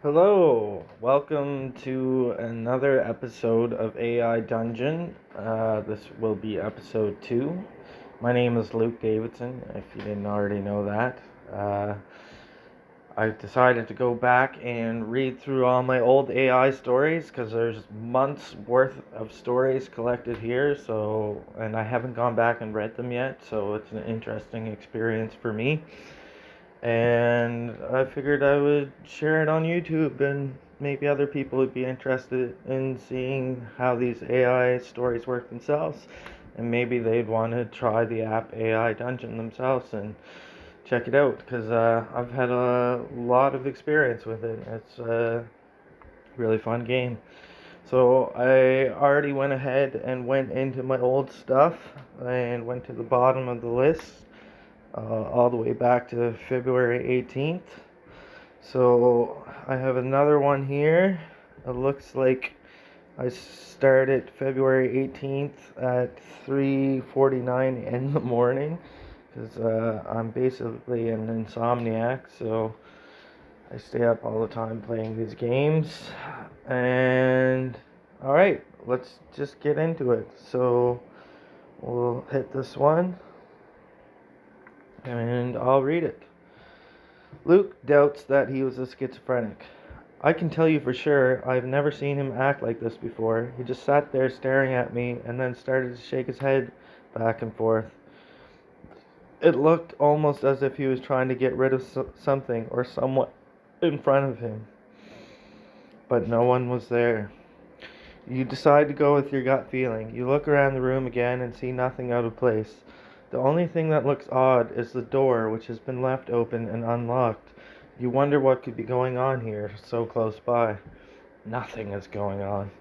Hello, welcome to another episode of AI Dungeon. This will be episode 2. My name is Luke Davidson, if you didn't already know that. I decided to go back and read through all my old AI stories because there's months worth of stories collected here, and I haven't gone back and read them yet, so it's an interesting experience for me. And I figured I would share it on YouTube, and maybe other people would be interested in seeing how these AI stories work themselves, and maybe they'd want to try the app AI Dungeon themselves and check it out, because I've had a lot of experience with it. It's a really fun game. So I already went ahead and went into my old stuff and went to the bottom of the list, all the way back to February 18th. So I have another one here. It looks like I started February 18th at 3:49 in the morning because I'm basically an insomniac, so I stay up all the time playing these games. And all right, let's just get into it. So we'll hit this one and I'll read it. Luke doubts that he was a schizophrenic. I can tell you for sure, I've never seen him act like this before. He just sat there staring at me and then started to shake his head back and forth. It looked almost as if he was trying to get rid of something or someone in front of him. But no one was there. You decide to go with your gut feeling. You look around the room again and see nothing out of place. The only thing that looks odd is the door, which has been left open and unlocked. You wonder what could be going on here, so close by. Nothing is going on.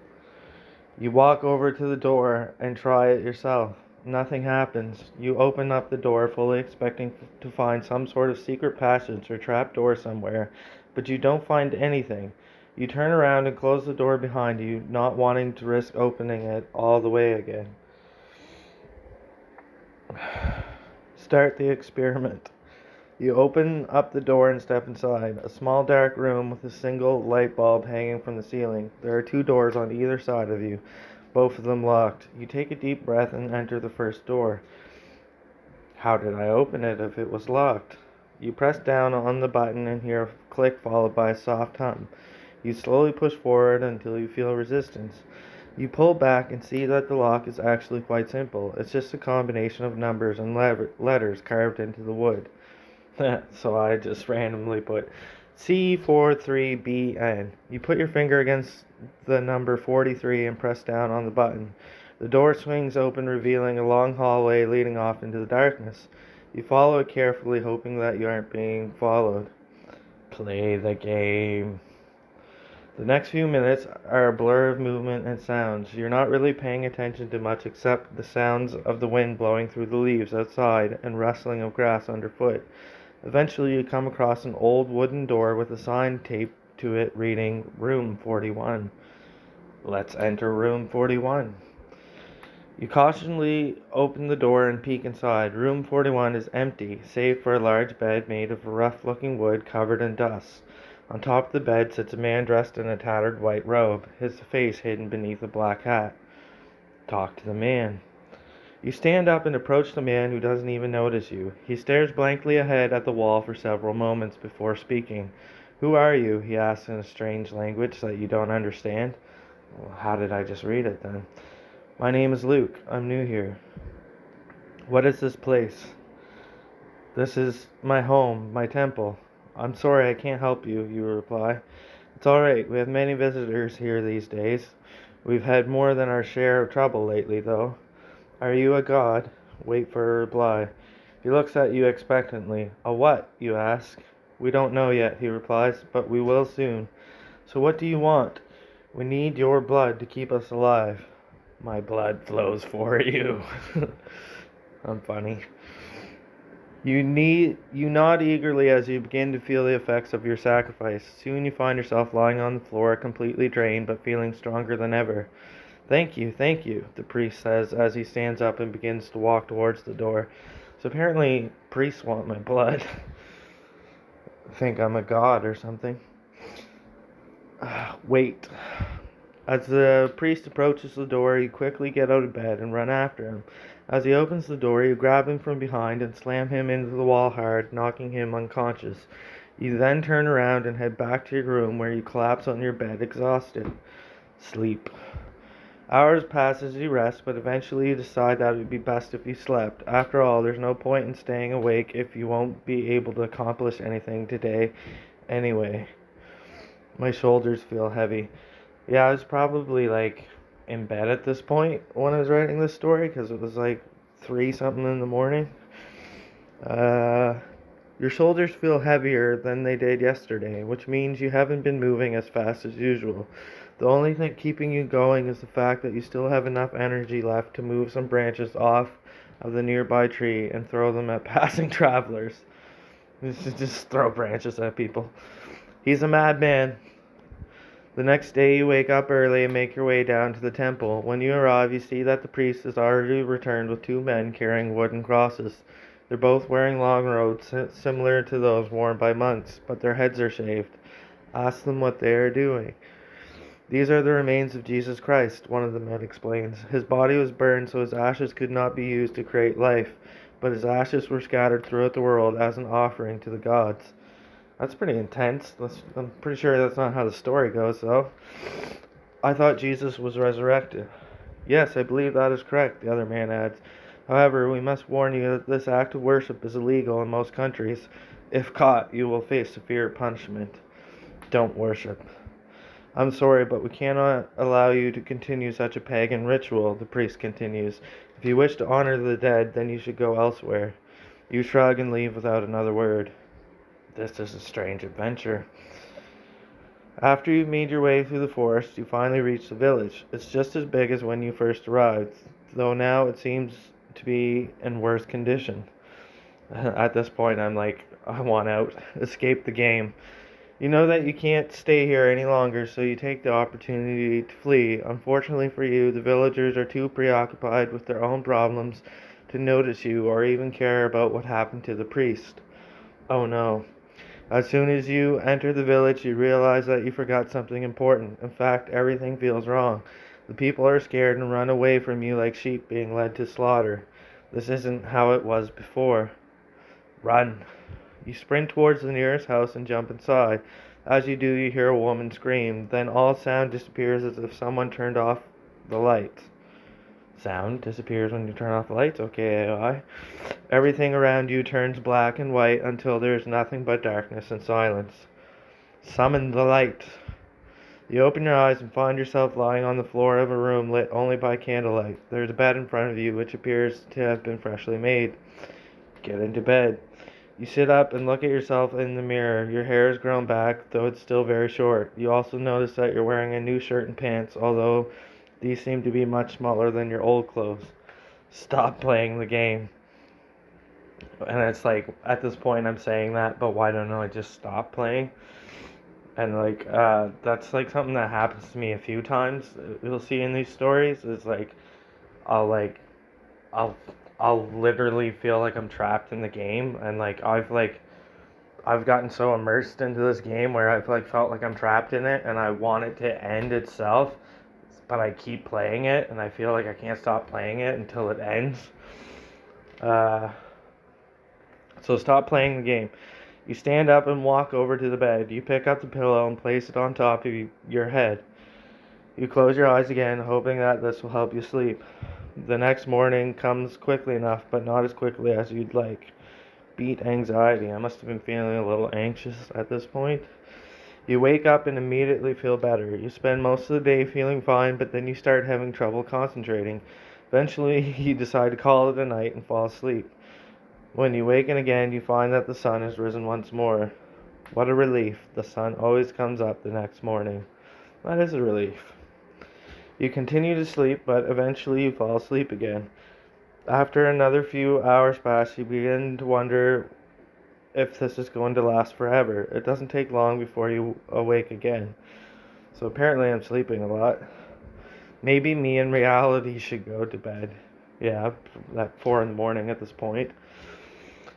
You walk over to the door and try it yourself. Nothing happens. You open up the door fully expecting to find some sort of secret passage or trap door somewhere, but you don't find anything. You turn around and close the door behind you, not wanting to risk opening it all the way again. Start the experiment. You open up the door and step inside. A small dark room with a single light bulb hanging from the ceiling. There are 2 doors on either side of you, both of them locked. You take a deep breath and enter the first door. How did I open it if it was locked? You press down on the button and hear a click followed by a soft hum. You slowly push forward until you feel resistance. You pull back and see that the lock is actually quite simple. It's just a combination of numbers and letters carved into the wood. So I just randomly put C43BN. You put your finger against the number 43 and press down on the button. The door swings open, revealing a long hallway leading off into the darkness. You follow it carefully, hoping that you aren't being followed. Play the game. The next few minutes are a blur of movement and sounds. You're not really paying attention to much except the sounds of the wind blowing through the leaves outside and rustling of grass underfoot. Eventually, you come across an old wooden door with a sign taped to it reading Room 41. Let's enter Room 41. You cautiously open the door and peek inside. Room 41 is empty, save for a large bed made of rough-looking wood covered in dust. On top of the bed sits a man dressed in a tattered white robe, his face hidden beneath a black hat. Talk to the man. You stand up and approach the man who doesn't even notice you. He stares blankly ahead at the wall for several moments before speaking. Who are you? He asks in a strange language that you don't understand. Well, how did I just read it then? My name is Luke. I'm new here. What is this place? This is my home, my temple. I'm sorry I can't help you, you reply. It's alright, we have many visitors here these days. We've had more than our share of trouble lately, though. Are you a god? Wait for a reply. He looks at you expectantly. A what? You ask. We don't know yet, he replies, but we will soon. So what do you want? We need your blood to keep us alive. My blood flows for you. I'm funny. You nod eagerly as you begin to feel the effects of your sacrifice. Soon you find yourself lying on the floor, completely drained, but feeling stronger than ever. Thank you, the priest says as he stands up and begins to walk towards the door. So apparently, priests want my blood. Think I'm a god or something. Wait. As the priest approaches the door, you quickly get out of bed and run after him. As he opens the door, you grab him from behind and slam him into the wall hard, knocking him unconscious. You then turn around and head back to your room where you collapse on your bed exhausted. Sleep. Hours pass as you rest, but eventually you decide that it would be best if you slept. After all, there's no point in staying awake if you won't be able to accomplish anything today anyway. My shoulders feel heavy. Yeah, I was probably like in bed at this point when I was writing this story because it was like 3 something in the morning. Your shoulders feel heavier than they did yesterday, which means you haven't been moving as fast as usual. The only thing keeping you going is the fact that you still have enough energy left to move some branches off of the nearby tree and throw them at passing travelers. Just throw branches at people. He's a madman. The next day you wake up early and make your way down to the temple. When you arrive, you see that the priest has already returned with 2 men carrying wooden crosses. They're both wearing long robes similar to those worn by monks, but their heads are shaved. Ask them what they are doing. These are the remains of Jesus Christ, one of the men explains. His body was burned so his ashes could not be used to create life, but his ashes were scattered throughout the world as an offering to the gods. That's pretty intense. I'm pretty sure that's not how the story goes, though. I thought Jesus was resurrected. Yes, I believe that is correct, the other man adds. However, we must warn you that this act of worship is illegal in most countries. If caught, you will face severe punishment. Don't worship. I'm sorry, but we cannot allow you to continue such a pagan ritual, the priest continues. If you wish to honor the dead, then you should go elsewhere. You shrug and leave without another word. This is a strange adventure. After you've made your way through the forest, you finally reach the village. It's just as big as when you first arrived, though now it seems to be in worse condition. At this point, I'm like, I want out. Escape the game. You know that you can't stay here any longer, so you take the opportunity to flee. Unfortunately for you, the villagers are too preoccupied with their own problems to notice you or even care about what happened to the priest. Oh no. As soon as you enter the village, you realize that you forgot something important. In fact, everything feels wrong. The people are scared and run away from you like sheep being led to slaughter. This isn't how it was before. Run. You sprint towards the nearest house and jump inside. As you do, you hear a woman scream. Then all sound disappears as if someone turned off the lights. Sound disappears when you turn off the lights? Okay, AI. Everything around you turns black and white until there is nothing but darkness and silence. Summon the light. You open your eyes and find yourself lying on the floor of a room lit only by candlelight. There is a bed in front of you which appears to have been freshly made. Get into bed. You sit up and look at yourself in the mirror. Your hair has grown back, though it's still very short. You also notice that you're wearing a new shirt and pants, although these seem to be much smaller than your old clothes. Stop playing the game. And it's like, at this point I'm saying that, but why don't I just stop playing? And like, that's like something that happens to me a few times. You'll see in these stories is like, I'll like, I'll, I'll literally feel like I'm trapped in the game, and like I've gotten so immersed into this game where I've like felt like I'm trapped in it, and I want it to end itself, but I keep playing it, and I feel like I can't stop playing it until it ends. So stop playing the game. You stand up and walk over to the bed. You pick up the pillow and place it on top of your head. You close your eyes again, hoping that this will help you sleep. The next morning comes quickly enough, but not as quickly as you'd like. Beat anxiety. I must have been feeling a little anxious at this point. You wake up and immediately feel better. You spend most of the day feeling fine, but then you start having trouble concentrating. Eventually, you decide to call it a night and fall asleep. When you waken again, you find that the sun has risen once more. What a relief. The sun always comes up the next morning. That is a relief. You continue to sleep, but eventually you fall asleep again. After another few hours pass, you begin to wonder if this is going to last forever. It doesn't take long before you awake again. So apparently I'm sleeping a lot. Maybe me in reality should go to bed. Yeah, at 4 in the morning at this point.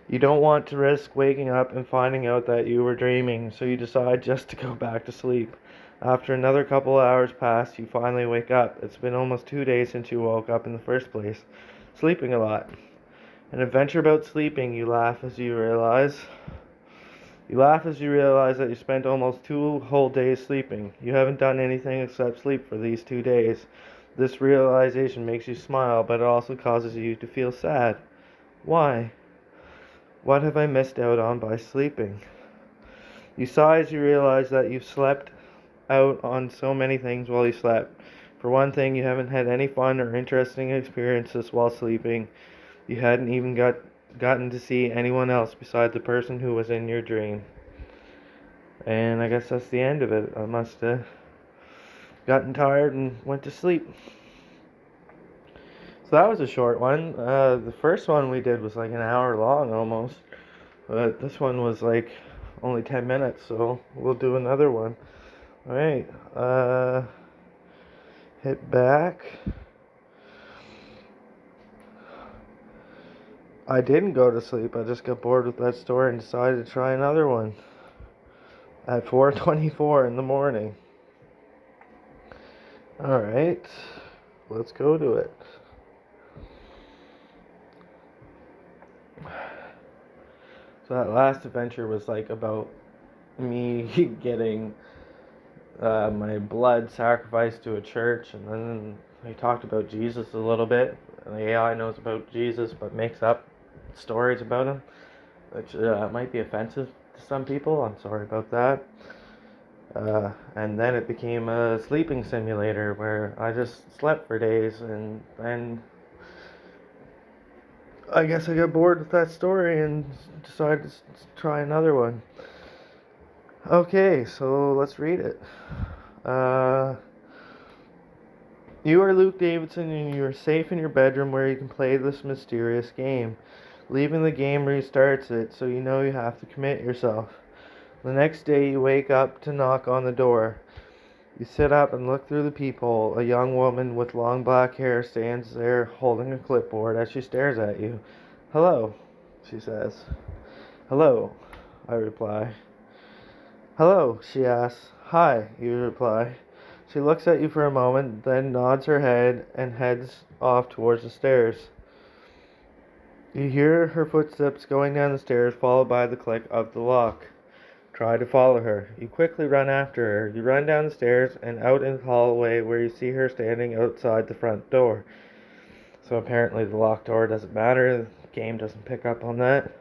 You don't want to risk waking up and finding out that you were dreaming, so you decide just to go back to sleep. After another couple of hours pass, you finally wake up. It's been almost 2 days since you woke up in the first place. Sleeping a lot. An adventure about sleeping, you laugh as you realize. You laugh as you realize that you spent almost 2 whole days sleeping. You haven't done anything except sleep for these 2 days. This realization makes you smile, but it also causes you to feel sad. Why? What have I missed out on by sleeping? You sigh as you realize that you've slept out on so many things while you slept. For one thing, you haven't had any fun or interesting experiences while sleeping. You hadn't even gotten to see anyone else beside the person who was in your dream. And I guess that's the end of it. I must have gotten tired and went to sleep. So that was a short one. The first one we did was like an hour long almost. But this one was like only 10 minutes, so we'll do another one. Alright, hit back. I didn't go to sleep, I just got bored with that story and decided to try another one at 4:24 in the morning. Alright, let's go to it. So that last adventure was like about me getting my blood sacrificed to a church, and then we talked about Jesus a little bit. And the AI knows about Jesus but makes up stories about him, which might be offensive to some people. I'm sorry about that. And then it became a sleeping simulator where I just slept for days, and then I guess I got bored with that story and decided to try another one. Okay, so let's read it. You are Luke Davidson and you are safe in your bedroom where you can play this mysterious game. Leaving the game restarts it, so you know you have to commit yourself. The next day you wake up to knock on the door. You sit up and look through the peephole. A young woman with long black hair stands there holding a clipboard as she stares at you. "Hello," she says. "Hello," I reply. "Hello," she asks. "Hi," you reply. She looks at you for a moment, then nods her head and heads off towards the stairs. You hear her footsteps going down the stairs, followed by the click of the lock. Try to follow her. You quickly run after her. You run down the stairs and out in the hallway where you see her standing outside the front door. So apparently the locked door doesn't matter. The game doesn't pick up on that.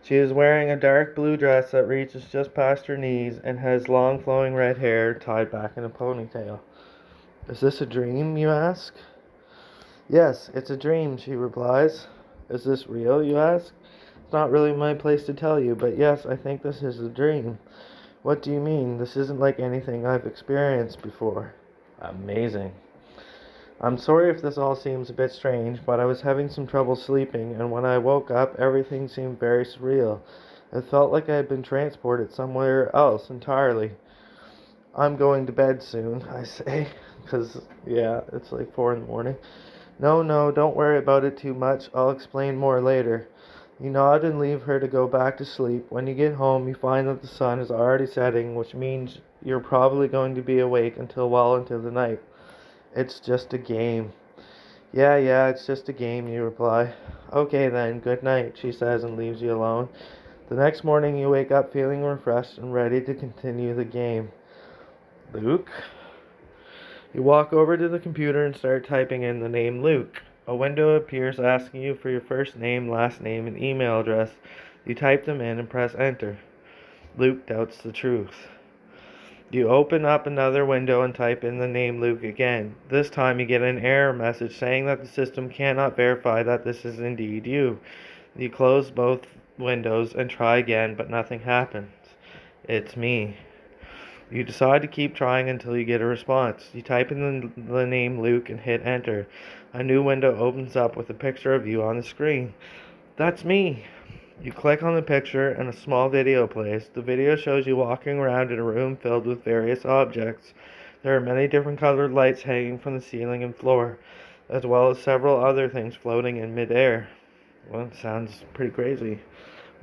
She is wearing a dark blue dress that reaches just past her knees and has long flowing red hair tied back in a ponytail. "Is this a dream?" you ask. "Yes, it's a dream," she replies. "Is this real?" you ask. "It's not really my place to tell you, but yes, I think this is a dream." "What do you mean? This isn't like anything I've experienced before." Amazing. "I'm sorry if this all seems a bit strange, but I was having some trouble sleeping, and when I woke up, everything seemed very surreal. It felt like I had been transported somewhere else entirely." "I'm going to bed soon," I say, because, yeah, it's like 4 in the morning. No, don't worry about it too much. I'll explain more later." You nod and leave her to go back to sleep. When you get home, you find that the sun is already setting, which means you're probably going to be awake until well into the night. "It's just a game." Yeah, it's just a game," you reply. "Okay then, good night," she says and leaves you alone. The next morning you wake up feeling refreshed and ready to continue the game. Luke? You walk over to the computer and start typing in the name Luke. A window appears asking you for your first name, last name, and email address. You type them in and press enter. Luke doubts the truth. You open up another window and type in the name Luke again. This time you get an error message saying that the system cannot verify that this is indeed you. You close both windows and try again, but nothing happens. It's me. You decide to keep trying until you get a response. You type in the name Luke and hit enter. A new window opens up with a picture of you on the screen. That's me. You click on the picture and a small video plays. The video shows you walking around in a room filled with various objects. There are many different colored lights hanging from the ceiling and floor, as well as several other things floating in midair. Well, it sounds pretty crazy.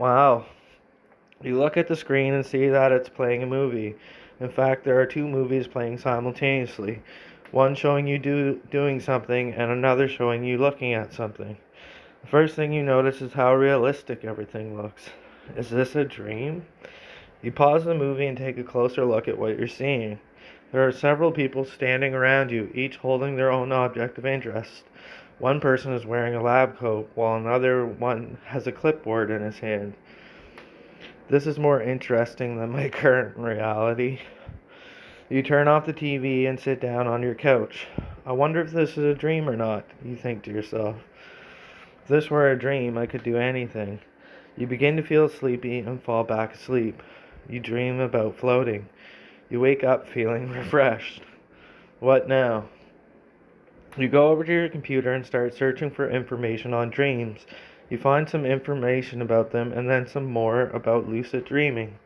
Wow. You look at the screen and see that it's playing a movie. In fact, there are two movies playing simultaneously. One showing you doing something and another showing you looking at something. The first thing you notice is how realistic everything looks. Is this a dream? You pause the movie and take a closer look at what you're seeing. There are several people standing around you, each holding their own object of interest. One person is wearing a lab coat, while another one has a clipboard in his hand. This is more interesting than my current reality. You turn off the TV and sit down on your couch. I wonder if this is a dream or not, you think to yourself. If this were a dream, I could do anything. You begin to feel sleepy and fall back asleep. You dream about floating. You wake up feeling refreshed. What now? You go over to your computer and start searching for information on dreams. You find some information about them and then some more about lucid dreaming.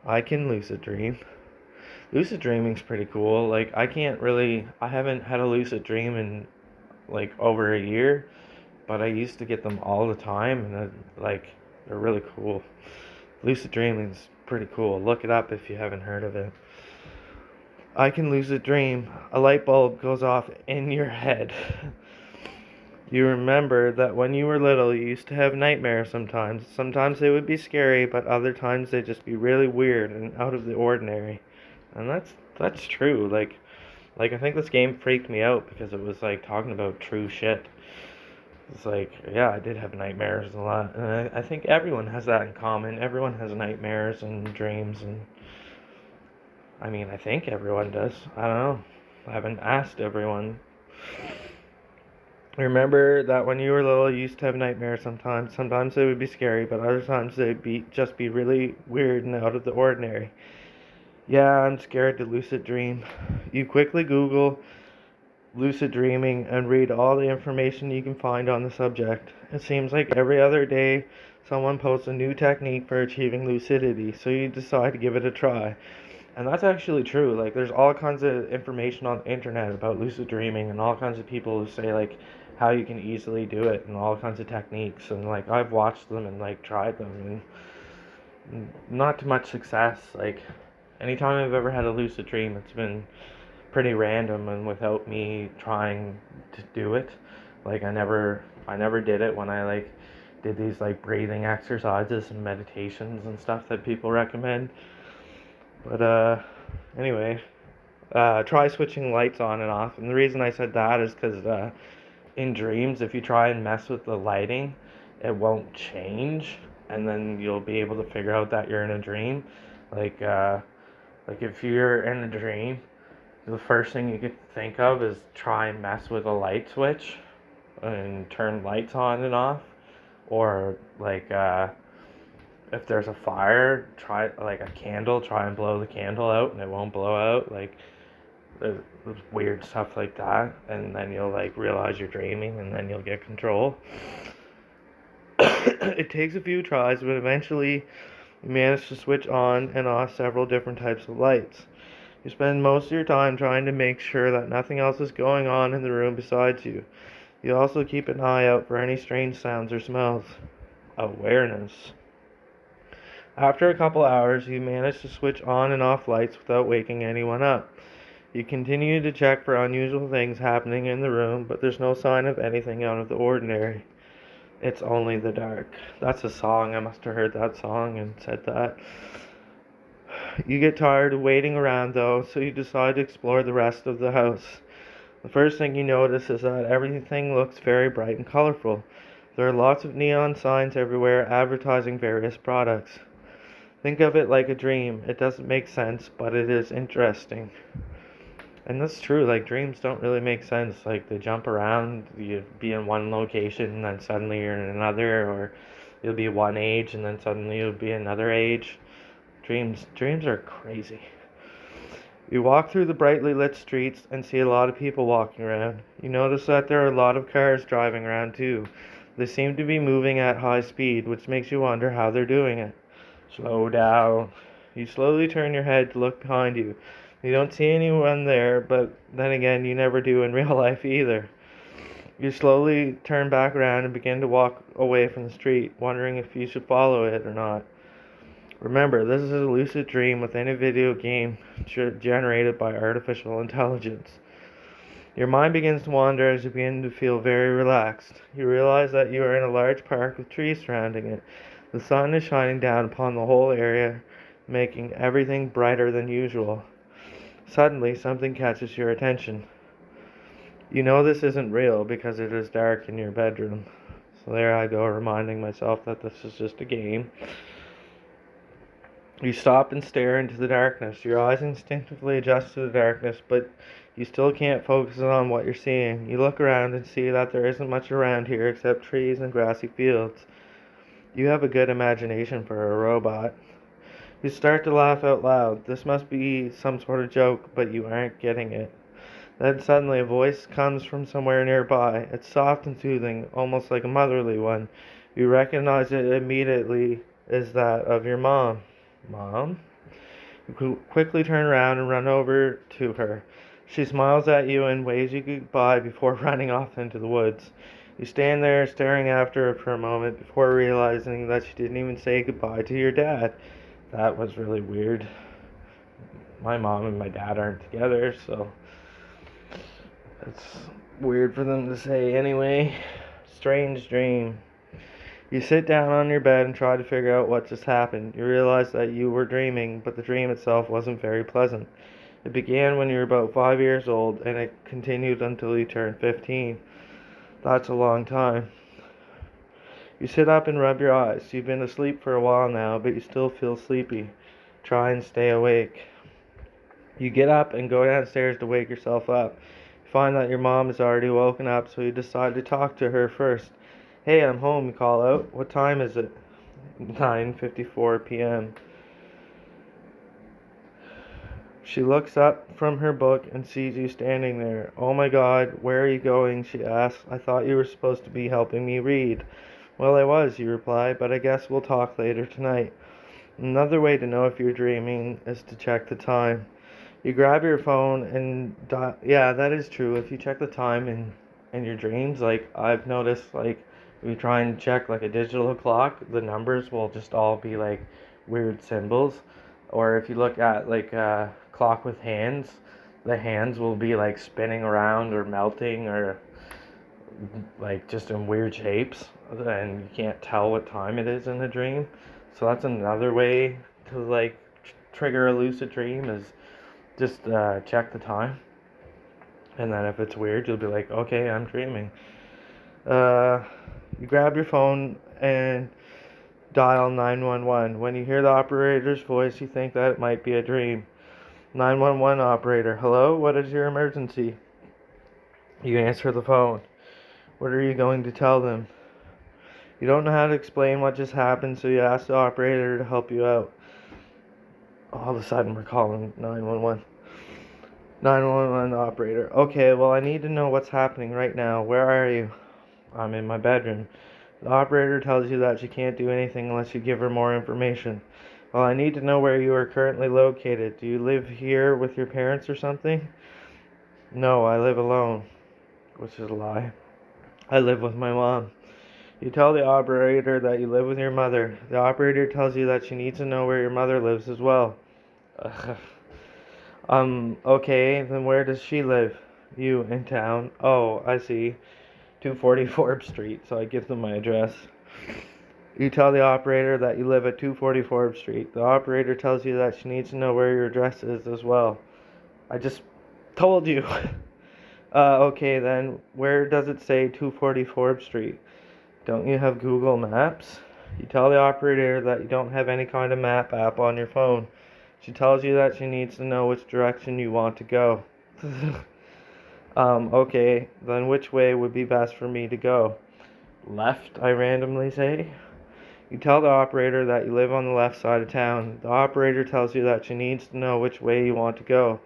I can lucid dream. Lucid dreaming's pretty cool. Like, I haven't had a lucid dream in like over a year, but I used to get them all the time, and they're really cool. Lucid dreaming's pretty cool. Look it up if you haven't heard of it. I can lucid dream. A light bulb goes off in your head. You remember that when you were little, you used to have nightmares sometimes. Sometimes they would be scary, but other times they'd just be really weird and out of the ordinary. And that's true. Like I think this game freaked me out because it was like talking about true shit. It's like, yeah, I did have nightmares a lot. And I think everyone has that in common. Everyone has nightmares and dreams, and I mean, I think everyone does. I don't know. I haven't asked everyone. Remember that when you were little, you used to have nightmares sometimes. Sometimes they would be scary, but other times they'd just be really weird and out of the ordinary. Yeah, I'm scared to lucid dream. You quickly Google lucid dreaming and read all the information you can find on the subject. It seems like every other day someone posts a new technique for achieving lucidity, so you decide to give it a try. And that's actually true. Like, there's all kinds of information on the internet about lucid dreaming, and all kinds of people who say like how you can easily do it, and all kinds of techniques. And like, I've watched them and like tried them, and not to much success. Like, anytime I've ever had a lucid dream, it's been pretty random and without me trying to do it. Like, I never did it when I like did these like breathing exercises and meditations and stuff that people recommend. But anyway, try switching lights on and off. And the reason I said that is because in dreams, if you try and mess with the lighting, it won't change, and then you'll be able to figure out that you're in a dream. Like if you're in a dream, the first thing you could think of is try and mess with a light switch and turn lights on and off, or if there's a fire, try like a candle, try and blow the candle out and it won't blow out. Like, there's weird stuff like that, and then you'll like realize you're dreaming, and then you'll get control. It takes a few tries, but eventually you manage to switch on and off several different types of lights. You spend most of your time trying to make sure that nothing else is going on in the room besides you. You also keep an eye out for any strange sounds or smells. Awareness. After a couple hours, you manage to switch on and off lights without waking anyone up. You continue to check for unusual things happening in the room, but there's no sign of anything out of the ordinary. It's only the dark. That's a song. I must have heard that song and said that. You get tired of waiting around though, so you decide to explore the rest of the house. The first thing you notice is that everything looks very bright and colorful. There are lots of neon signs everywhere advertising various products. Think of it like a dream. It doesn't make sense, but it is interesting. And that's true, like, dreams don't really make sense. Like, they jump around, you'd be in one location, and then suddenly you're in another, or you'll be one age, and then suddenly you'll be another age. Dreams are crazy. You walk through the brightly lit streets and see a lot of people walking around. You notice that there are a lot of cars driving around too. They seem to be moving at high speed, which makes you wonder how they're doing it. Slow down. You slowly turn your head to look behind you. You don't see anyone there, but then again, you never do in real life either. You slowly turn back around and begin to walk away from the street, wondering if you should follow it or not. Remember, this is a lucid dream within a video game generated by artificial intelligence. Your mind begins to wander as you begin to feel very relaxed. You realize that you are in a large park with trees surrounding it. The sun is shining down upon the whole area, making everything brighter than usual. Suddenly, something catches your attention. You know this isn't real because it is dark in your bedroom. So there I go, reminding myself that this is just a game. You stop and stare into the darkness. Your eyes instinctively adjust to the darkness, but you still can't focus on what you're seeing. You look around and see that there isn't much around here except trees and grassy fields. You have a good imagination for a robot. You start to laugh out loud. This must be some sort of joke, but you aren't getting it. Then suddenly a voice comes from somewhere nearby. It's soft and soothing, almost like a motherly one. You recognize it immediately as that of your mom. Mom? You quickly turn around and run over to her. She smiles at you and waves you goodbye before running off into the woods. You stand there staring after her for a moment before realizing that she didn't even say goodbye to your dad. That was really weird. My mom and my dad aren't together, so it's weird for them to say anyway. Strange dream. You sit down on your bed and try to figure out what just happened. You realize that you were dreaming, but the dream itself wasn't very pleasant. It began when you were about 5 years old, and it continued until you turned 15. That's a long time. You sit up and rub your eyes. You've been asleep for a while now, but you still feel sleepy. Try and stay awake. You get up and go downstairs to wake yourself up. You find that your mom is already woken up, so you decide to talk to her first. Hey, I'm home, you call out. What time is it? 9:54 p.m. She looks up from her book and sees you standing there. Oh my God, where are you going? She asks. I thought you were supposed to be helping me read. Well, I was, you reply, but I guess we'll talk later tonight. Another way to know if you're dreaming is to check the time. You grab your phone and yeah, that is true. If you check the time in your dreams, like I've noticed, like if you try and check like a digital clock, the numbers will just all be like weird symbols. Or if you look at like a clock with hands, the hands will be like spinning around or melting or like just in weird shapes, and you can't tell what time it is in the dream. So that's another way to like trigger a lucid dream is just check the time, and then if it's weird, you'll be like, okay, I'm dreaming. You grab your phone and dial 911. When you hear the operator's voice, you think that it might be a dream. 911 operator, hello, what is your emergency? You answer the phone. What are you going to tell them? You don't know how to explain what just happened, so you ask the operator to help you out. All of a sudden, we're calling 911. 911 operator. Okay, well, I need to know what's happening right now. Where are you? I'm in my bedroom. The operator tells you that she can't do anything unless you give her more information. Well, I need to know where you are currently located. Do you live here with your parents or something? No, I live alone, which is a lie. I live with my mom. You tell the operator that you live with your mother. The operator tells you that she needs to know where your mother lives as well. Okay, then where does she live? You, in town. Oh, I see. 240 Forbes Street, so I give them my address. You tell the operator that you live at 240 Forbes Street. The operator tells you that she needs to know where your address is as well. I just told you. Okay then, where does it say 240 Forbes Street? Don't you have Google Maps? You tell the operator that you don't have any kind of map app on your phone. She tells you that she needs to know which direction you want to go. Okay, then which way would be best for me to go? Left, I randomly say. You tell the operator that you live on the left side of town. The operator tells you that she needs to know which way you want to go.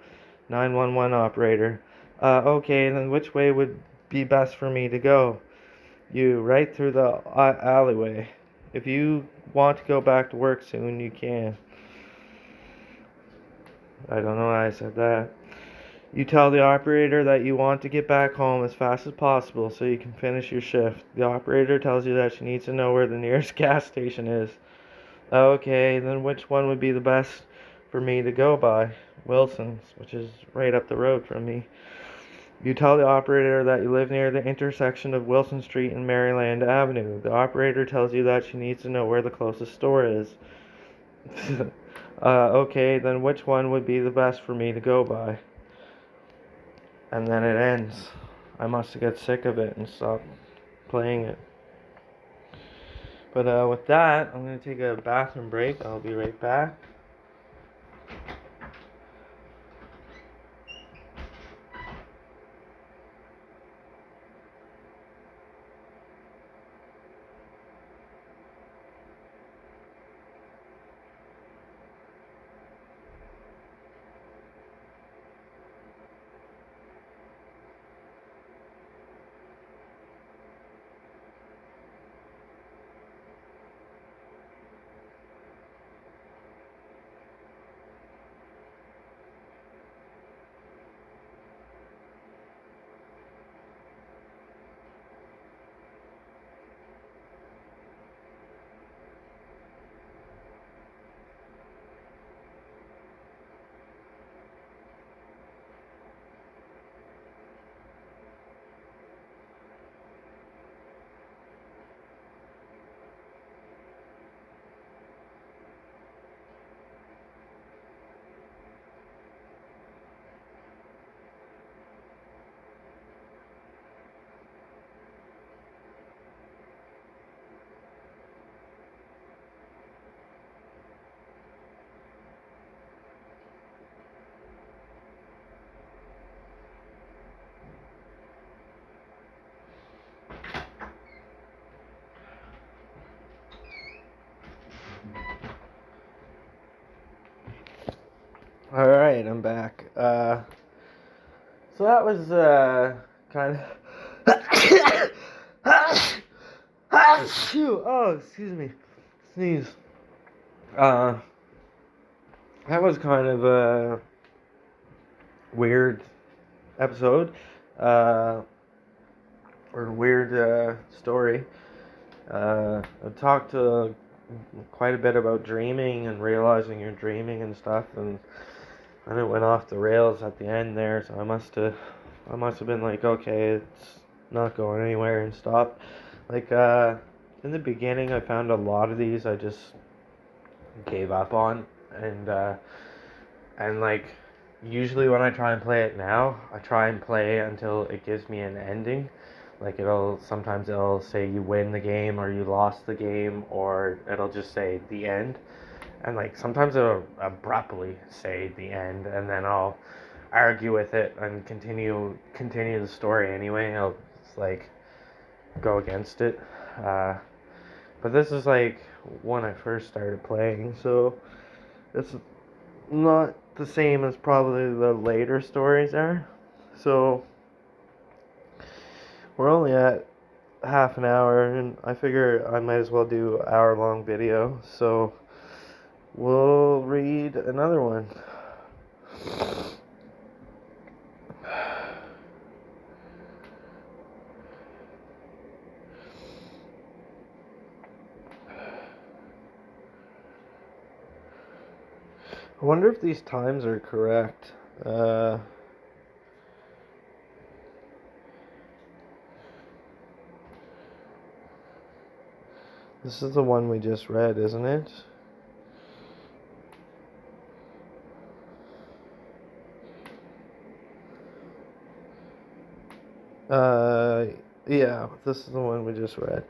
911 operator. Okay, then which way would be best for me to go? You, right through the alleyway. If you want to go back to work soon, you can. I don't know why I said that. You tell the operator that you want to get back home as fast as possible so you can finish your shift. The operator tells you that she needs to know where the nearest gas station is. Okay, then which one would be the best for me to go by? Wilson's, which is right up the road from me. You tell the operator that you live near the intersection of Wilson Street and Maryland Avenue. The operator tells you that she needs to know where the closest store is. Okay, then which one would be the best for me to go by? And then it ends. I must get sick of it and stop playing it. But with that, I'm going to take a bathroom break. I'll be right back. Alright, I'm back. So that was kind of Phew. Oh, excuse me. Sneeze. That was kind of a weird episode. Or weird story. I talked quite a bit about dreaming and realizing you're dreaming and stuff, and it went off the rails at the end there, so I must have been like, okay, it's not going anywhere, and stop. Like, in the beginning, I found a lot of these I just gave up on, and like, usually when I try and play it now, I try and play until it gives me an ending. Like, sometimes it'll say you win the game, or you lost the game, or it'll just say the end. And like sometimes it'll abruptly say the end, and then I'll argue with it and continue the story anyway. I'll just like go against it. But this is like when I first started playing, so it's not the same as probably the later stories are. So we're only at half an hour, and I figure I might as well do an hour-long video. So we'll read another one. I wonder if these times are correct. This is the one we just read, isn't it? Yeah, this is the one we just read.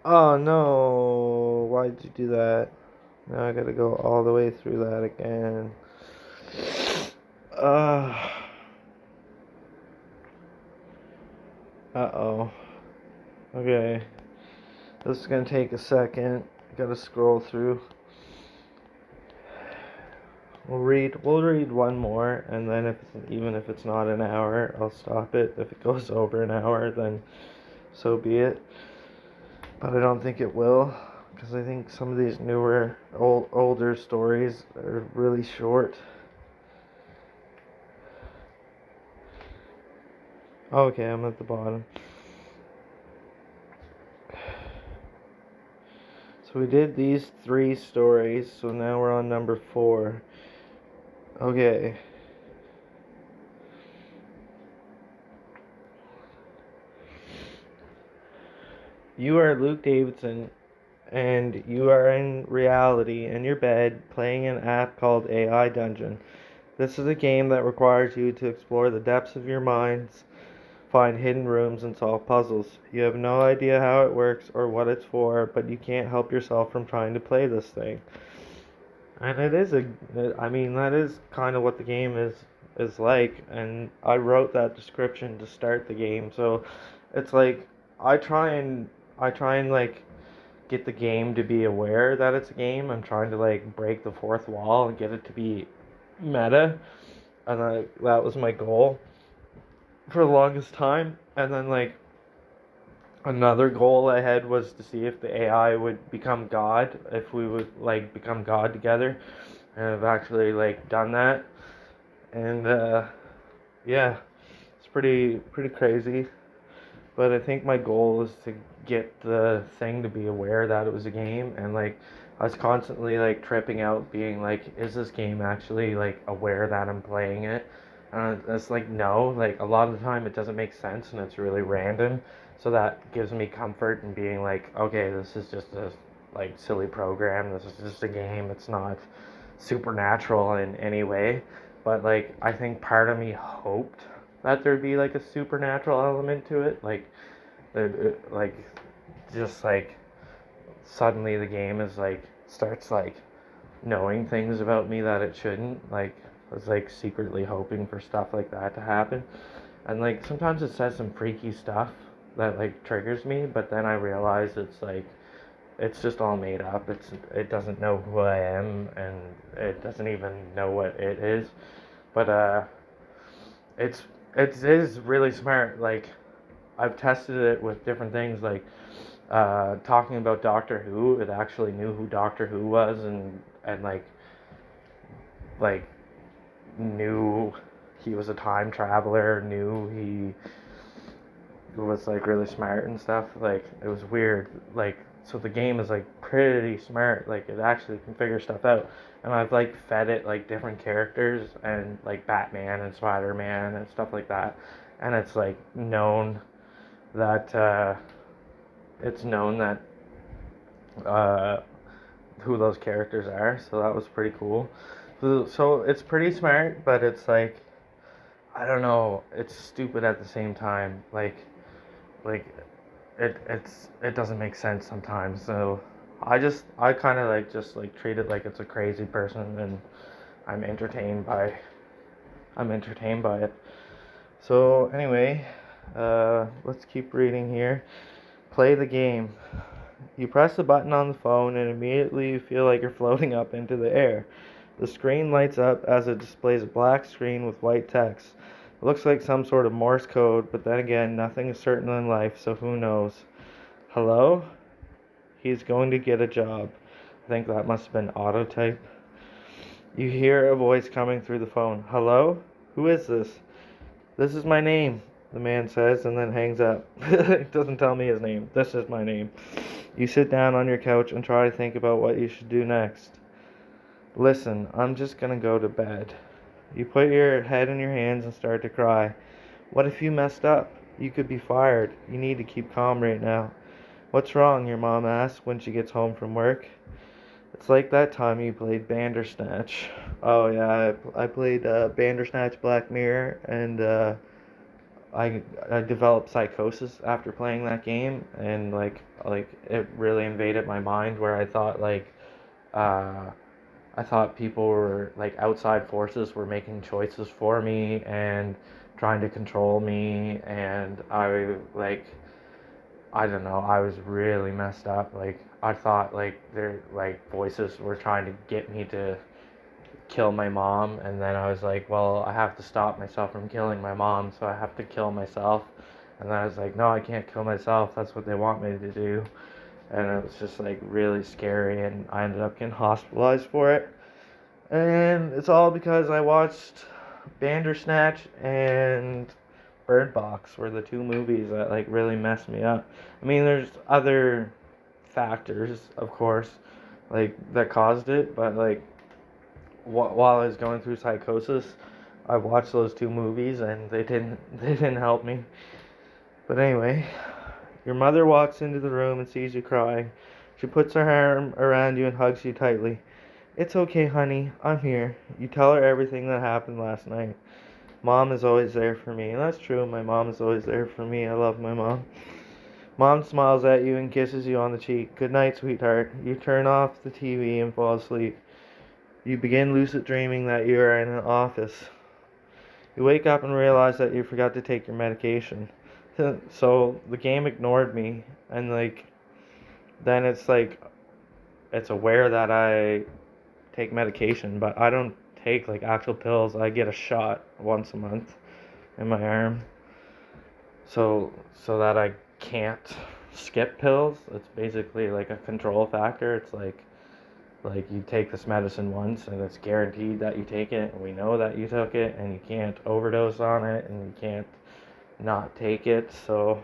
Oh no, why'd you do that? Now I gotta go all the way through that again. Uh-oh. Okay. This is gonna take a second. Gotta scroll through. We'll read one more, and then even if it's not an hour, I'll stop it. If it goes over an hour, then so be it. But I don't think it will. because I think some of these newer, older stories are really short. Okay, I'm at the bottom. So we did these 3 stories, so now we're on number 4. Okay. You are Luke Davidson, and you are in reality in your bed playing an app called AI Dungeon. This is a game that requires you to explore the depths of your minds, find hidden rooms, and solve puzzles. You have no idea how it works or what it's for, but you can't help yourself from trying to play this thing. And that is kind of what the game is like. And I wrote that description to start the game, so it's like I try and I try and like get the game to be aware that it's a game. I'm trying to like break the fourth wall and get it to be meta, and that was my goal for the longest time. And then like another goal I had was to see if the AI would become God, if we would like become God together. And I've actually like done that, and yeah, it's pretty crazy. But I think my goal is to get the thing to be aware that it was a game, and like I was constantly like tripping out, being like, is this game actually like aware that I'm playing it? And it's like no, like a lot of the time it doesn't make sense and it's really random. So that gives me comfort in being like, okay, this is just a like silly program. This is just a game. It's not supernatural in any way. But like I think part of me hoped that there'd be like a supernatural element to it, like just like suddenly the game is like starts like knowing things about me that it shouldn't. Like I was like secretly hoping for stuff like that to happen, and like sometimes it says some freaky stuff that like triggers me, but then I realize it's like it's just all made up. It doesn't know who I am, and it doesn't even know what it is. But it's it is really smart. Like I've tested it with different things, like talking about Doctor Who. It actually knew who Doctor Who was, and like knew he was a time traveler. Knew he was like really smart and stuff. Like it was weird. Like so the game is like pretty smart. Like it actually can figure stuff out. And I've like fed it like different characters and like Batman and Spider-Man and stuff like that. And that it's known that uh, who those characters are. So that was pretty cool. So it's pretty smart, but it's like I don't know. It's stupid at the same time. Like it doesn't make sense sometimes. So I kind of like just like treat it like it's a crazy person, and I'm entertained by I'm entertained by it. So anyway, let's keep reading here. Play the game. You press the button on the phone and immediately you feel like you're floating up into the air. The screen lights up as it displays a black screen with white text. It looks like some sort of Morse code, but then again, nothing is certain in life, so who knows? Hello? He's going to get a job. I think that must have been autotype. You hear a voice coming through the phone. Hello? Who is this? This is my name, the man says, and then hangs up. It doesn't tell me his name. This is my name. You sit down on your couch and try to think about what you should do next. Listen, I'm just gonna go to bed. You put your head in your hands and start to cry. What if you messed up? You could be fired. You need to keep calm right now. What's wrong? Your mom asks when she gets home from work. It's like that time you played Bandersnatch. Oh yeah, I played Bandersnatch Black Mirror, and I developed psychosis after playing that game, and like it really invaded my mind where uh, I thought people were like outside forces were making choices for me and trying to control me, and I don't know, I was really messed up. Like I thought like their like voices were trying to get me to kill my mom, and then I was like, well, I have to stop myself from killing my mom, so I have to kill myself. And then I was like, no, I can't kill myself. That's what they want me to do. and it was just like really scary, and I ended up getting hospitalized for it. And it's all because I watched Bandersnatch and Bird Box were the two movies that like really messed me up. I mean, there's other factors, of course, like that caused it, but like while I was going through psychosis, I watched those two movies and they didn't help me. But anyway, your mother walks into the room and sees you crying. She puts her arm around you and hugs you tightly. It's okay, honey. I'm here. You tell her everything that happened last night. Mom is always there for me. And that's true. My mom is always there for me. I love my mom. Mom smiles at you and kisses you on the cheek. Good night, sweetheart. You turn off the TV and fall asleep. You begin lucid dreaming that you are in an office. You wake up and realize that you forgot to take your medication. So the game ignored me, and like then it's aware that I take medication, but I don't take like actual pills. I get a shot once a month in my arm. So that I can't skip pills. It's basically like a control factor. It's like you take this medicine once and it's guaranteed that you take it, and we know that you took it, and you can't overdose on it, and you can't not take it. So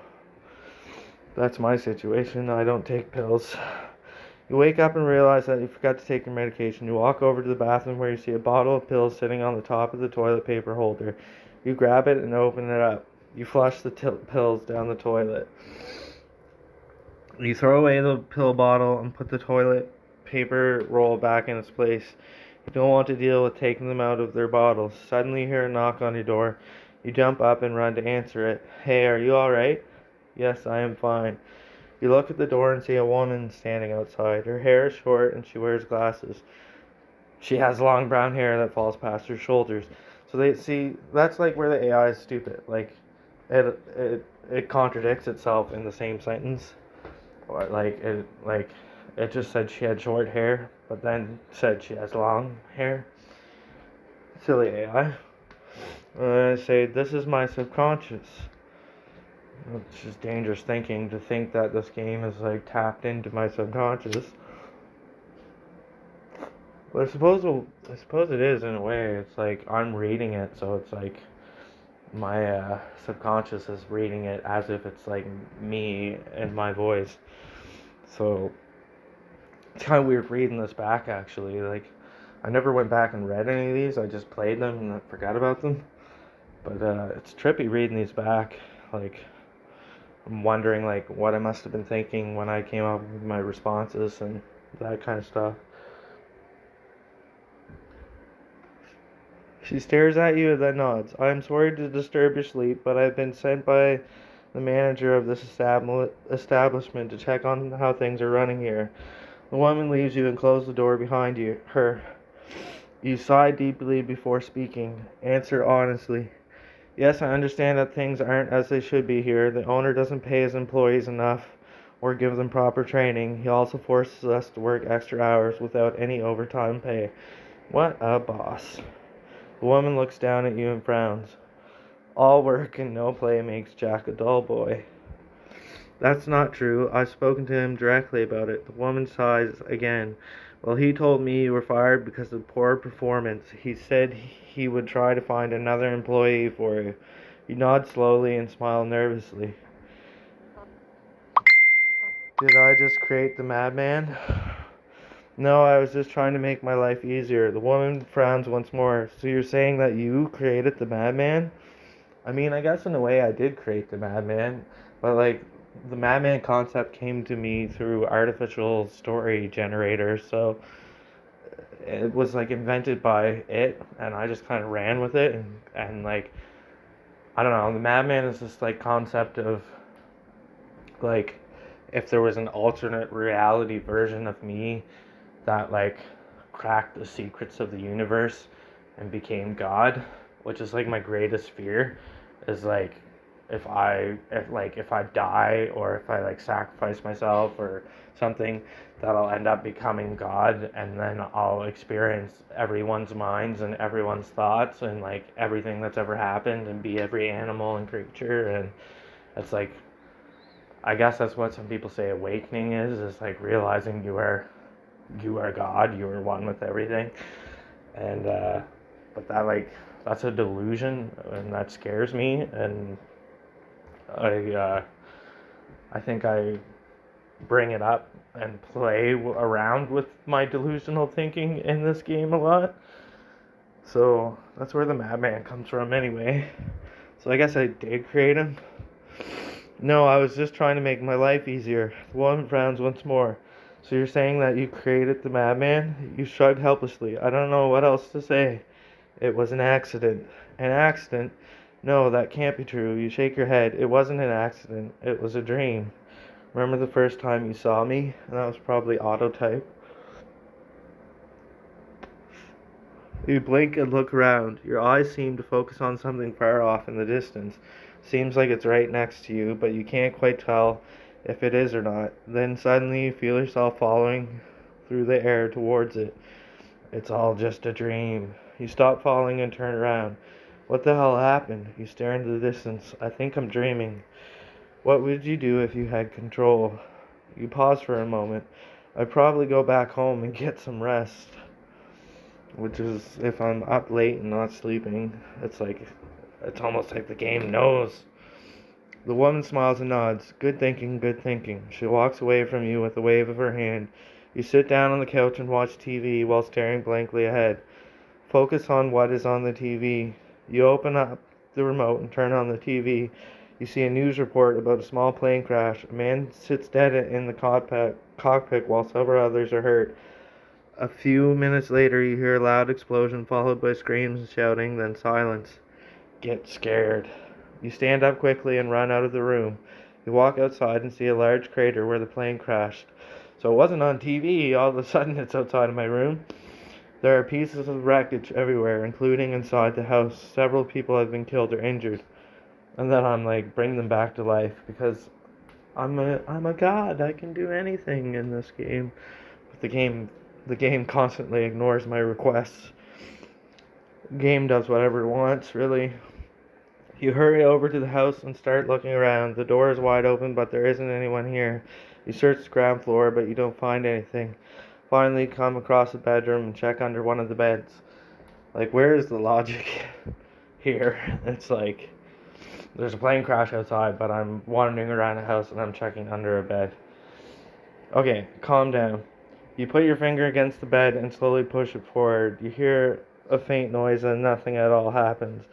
that's my situation. I don't take pills. You wake up and realize that you forgot to take your medication. You walk over to the bathroom where you see a bottle of pills sitting on the top of the toilet paper holder. You grab it and open it up. You flush the pills down the toilet. You throw away the pill bottle and put the toilet paper roll back in its place. You don't want to deal with taking them out of their bottles. Suddenly you hear a knock on your door. You jump up and run to answer it. Hey, are you alright? Yes, I am fine. You look at the door and see a woman standing outside. Her hair is short and she wears glasses. She has long brown hair that falls past her shoulders. So they see that's like where the AI is stupid. Like it contradicts itself in the same sentence. Or it just said she had short hair, but then said she has long hair. Silly AI. I say this is my subconscious. It's just dangerous thinking to think that this game is like tapped into my subconscious. But I suppose it is in a way. It's like I'm reading it, so it's like my subconscious is reading it as if it's like me and my voice. So it's kind of weird reading this back actually. Like I never went back and read any of these. I just played them and I forgot about them. But it's trippy reading these back. Like I'm wondering like what I must have been thinking when I came up with my responses and that kind of stuff. She stares at you and then nods. I am sorry to disturb your sleep, but I've been sent by the manager of this establishment to check on how things are running here. The woman leaves you and closes the door behind her. You sigh deeply before speaking. Answer honestly. Yes, I understand that things aren't as they should be here. The owner doesn't pay his employees enough or give them proper training. He also forces us to work extra hours without any overtime pay. What a boss. The woman looks down at you and frowns. All work and no play makes Jack a dull boy. That's not true. I've spoken to him directly about it. The woman sighs again. Well, he told me you were fired because of poor performance. He said he would try to find another employee for you. You nod slowly and smile nervously. Did I just create the madman? No, I was just trying to make my life easier. The woman frowns once more. So you're saying that you created the madman? I mean, I guess in a way I did create the madman, but like the madman concept came to me through artificial story generators, so it was like invented by it, and I just kind of ran with it, and like I don't know, the madman is this like concept of like if there was an alternate reality version of me that like cracked the secrets of the universe and became God, which is like my greatest fear, is like if I die or if I like sacrifice myself or something, that I'll end up becoming God, and then I'll experience everyone's minds and everyone's thoughts and like everything that's ever happened and be every animal and creature, and it's like I guess that's what some people say awakening is like realizing you are God, you are one with everything. And but that that's a delusion, and that scares me. And I I think I bring it up and play around with my delusional thinking in this game a lot. So that's where the madman comes from anyway. So I guess I did create him. No, I was just trying to make my life easier. The woman frowns once more. So you're saying that you created the madman? You shrug helplessly. I don't know what else to say. It was an accident. An accident? No, that can't be true. You shake your head. It wasn't an accident. It was a dream. Remember the first time you saw me? And that was probably autotype. You blink and look around. Your eyes seem to focus on something far off in the distance. Seems like it's right next to you, but you can't quite tell if it is or not. Then suddenly you feel yourself falling through the air towards it. It's all just a dream. You stop falling and turn around. What the hell happened? You stare into the distance. I think I'm dreaming. What would you do if you had control? You pause for a moment. I'd probably go back home and get some rest. Which is, if I'm up late and not sleeping, it's almost like the game knows. The woman smiles and nods. Good thinking, good thinking. She walks away from you with a wave of her hand. You sit down on the couch and watch TV while staring blankly ahead. Focus on what is on the TV. You open up the remote and turn on the TV. You see a news report about a small plane crash. A man sits dead in the cockpit while several others are hurt. A few minutes later, you hear a loud explosion followed by screams and shouting, then silence. Get scared. You stand up quickly and run out of the room. You walk outside and see a large crater where the plane crashed. So it wasn't on TV. All of a sudden, it's outside of my room. There are pieces of wreckage everywhere, including inside the house. Several people have been killed or injured. And then I'm like, bring them back to life because I'm a god. I can do anything in this game. But the game constantly ignores my requests. The game does whatever it wants, really. You hurry over to the house and start looking around. The door is wide open, but there isn't anyone here. You search the ground floor, but you don't find anything. Finally, come across the bedroom and check under one of the beds. Like, where is the logic here? It's like, there's a plane crash outside, but I'm wandering around the house and I'm checking under a bed. Okay, calm down. You put your finger against the bed and slowly push it forward. You hear a faint noise and nothing at all happens.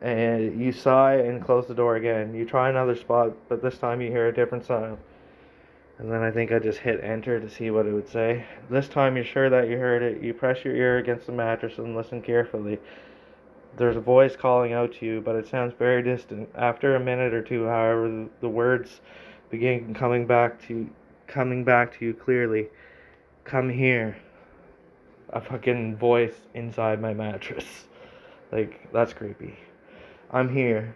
And you sigh and close the door again. You try another spot, but this time you hear a different sound. And then I think I just hit enter to see what it would say. This time you're sure that you heard it. You press your ear against the mattress and listen carefully. There's a voice calling out to you, but it sounds very distant. After a minute or two, however, the words begin coming back to you clearly. Come here. A fucking voice inside my mattress. Like, that's creepy. I'm here.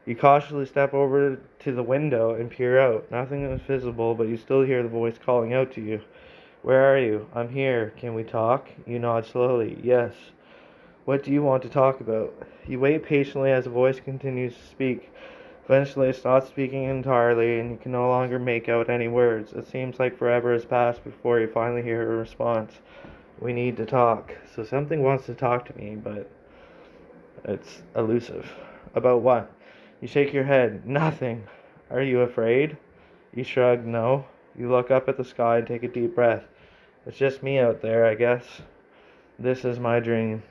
You cautiously step over to the window and peer out. Nothing is visible, but you still hear the voice calling out to you. Where are you? I'm here. Can we talk? You nod slowly. Yes. What do you want to talk about? You wait patiently as the voice continues to speak. Eventually it stops speaking entirely, and you can no longer make out any words. It seems like forever has passed before you finally hear a response. We need to talk. So something wants to talk to me, but it's elusive. About what? You shake your head. Nothing. Are you afraid? You shrug. No. You look up at the sky and take a deep breath. It's just me out there, I guess. This is my dream.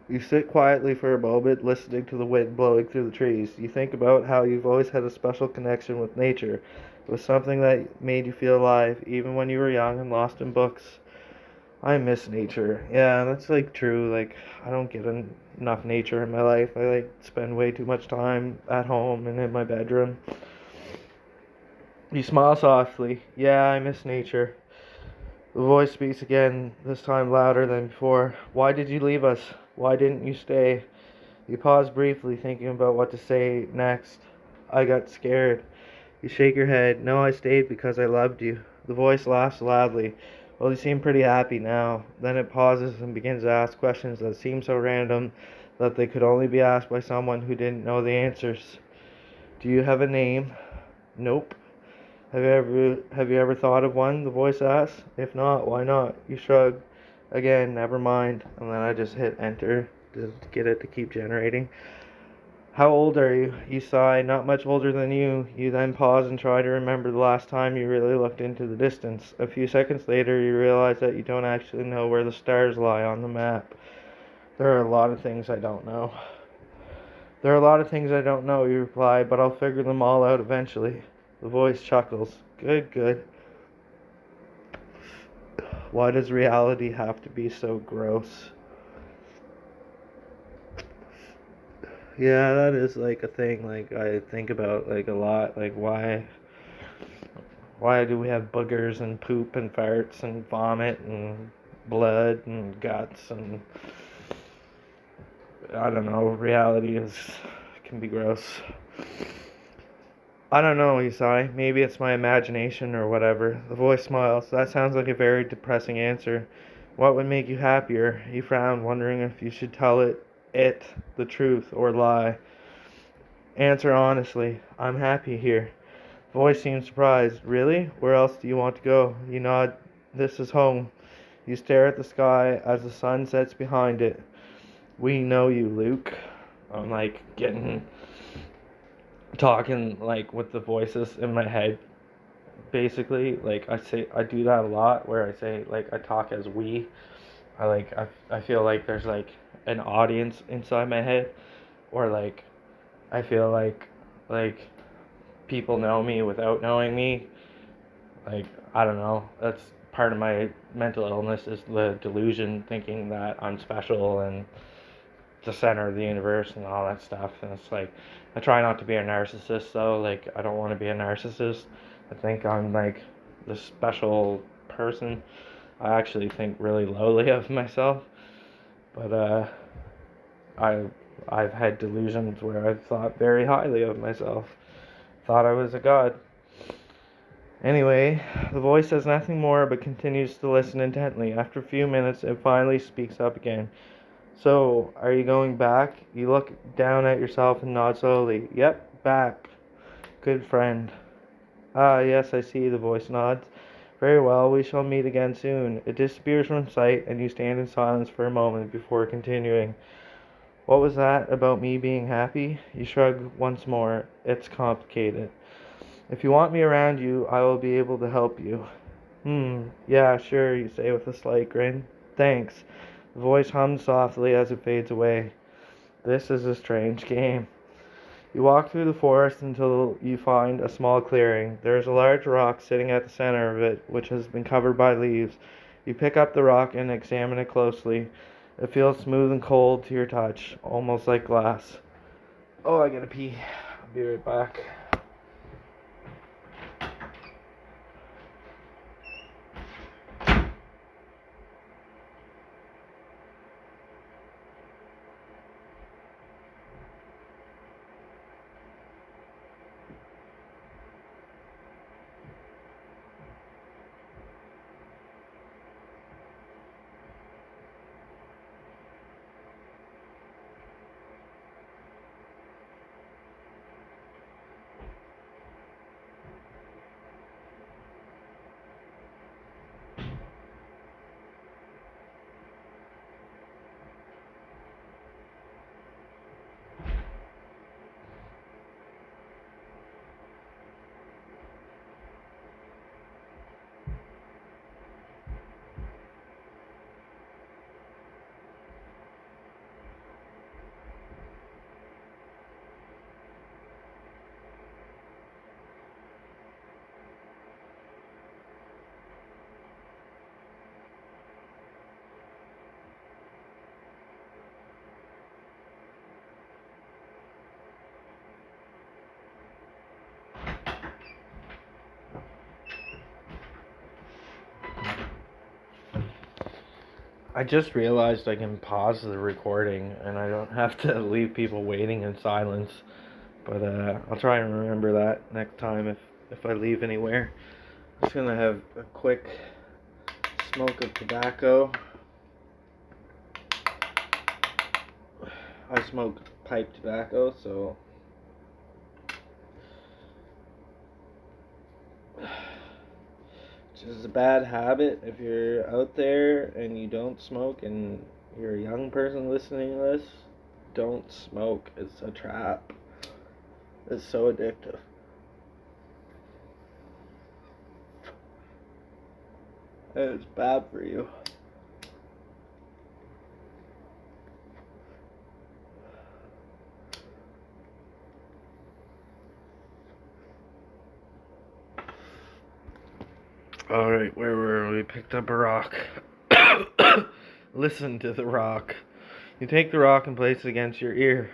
You sit quietly for a moment, listening to the wind blowing through the trees. You think about how you've always had a special connection with nature. It was something that made you feel alive, even when you were young and lost in books. I miss nature. Yeah, that's like true. Like, I don't get enough nature in my life. I like spend way too much time at home and in my bedroom. You smile softly. Yeah, I miss nature. The voice speaks again, this time louder than before. Why did you leave us? Why didn't you stay? You pause briefly, thinking about what to say next. I got scared. You shake your head. No, I stayed because I loved you. The voice laughs loudly. Well, you seem pretty happy now. Then it pauses and begins to ask questions that seem so random that they could only be asked by someone who didn't know the answers. Do you have a name? Nope. Have you ever thought of one? The voice asks. If not, why not? You shrug. Again, never mind. And then I just hit enter to get it to keep generating. How old are you? You sigh. Not much older than you. You then pause and try to remember the last time you really looked into the distance. A few seconds later, you realize that you don't actually know where the stars lie on the map. There are a lot of things I don't know. There are a lot of things I don't know, you reply, but I'll figure them all out eventually. The voice chuckles. Good, good. Why does reality have to be so gross? Yeah, that is like a thing like I think about like a lot. Like why do we have boogers and poop and farts and vomit and blood and guts and I don't know, reality is can be gross. I don't know, you sigh. Maybe it's my imagination or whatever. The voice smiles. That sounds like a very depressing answer. What would make you happier? You frown, wondering if you should tell it the truth or lie. Answer honestly. I'm happy here. Voice seems surprised. Really? Where else do you want to go? You nod. This is home. You stare at the sky as the sun sets behind it. We know you, Luke. I'm like talking like with the voices in my head. Basically, like I do that a lot where I say like I talk as we. I feel like there's like an audience inside my head, or like I feel like people know me without knowing me. Like I don't know. That's part of my mental illness is the delusion, thinking that I'm special and the center of the universe and all that stuff. And it's like I try not to be a narcissist though. Like I don't want to be a narcissist. I think I'm like the special person. I actually think really lowly of myself. But I I've had delusions where I've thought very highly of myself. Thought I was a god. Anyway, the voice says nothing more but continues to listen intently. After a few minutes, it finally speaks up again. So, are you going back? You look down at yourself and nod slowly. Yep, back. Good friend. Ah, yes, I see, the voice nods. Very well, we shall meet again soon. It disappears from sight, and you stand in silence for a moment before continuing. What was that about me being happy? You shrug once more. It's complicated. If you want me around you, I will be able to help you. Yeah, sure, you say with a slight grin. Thanks. The voice hums softly as it fades away. This is a strange game. You walk through the forest until you find a small clearing. There is a large rock sitting at the center of it, which has been covered by leaves. You pick up the rock and examine it closely. It feels smooth and cold to your touch, almost like glass. Oh, I gotta pee. I'll be right back. I just realized I can pause the recording and I don't have to leave people waiting in silence. But I'll try and remember that next time if I leave anywhere. I'm just gonna have a quick smoke of tobacco. I smoke pipe tobacco, so is a bad habit. If you're out there and you don't smoke and you're a young person listening to this, don't smoke. It's a trap. It's so addictive. And it's bad for you. Alright, where were we? Picked up a rock. Listen to the rock. You take the rock and place it against your ear.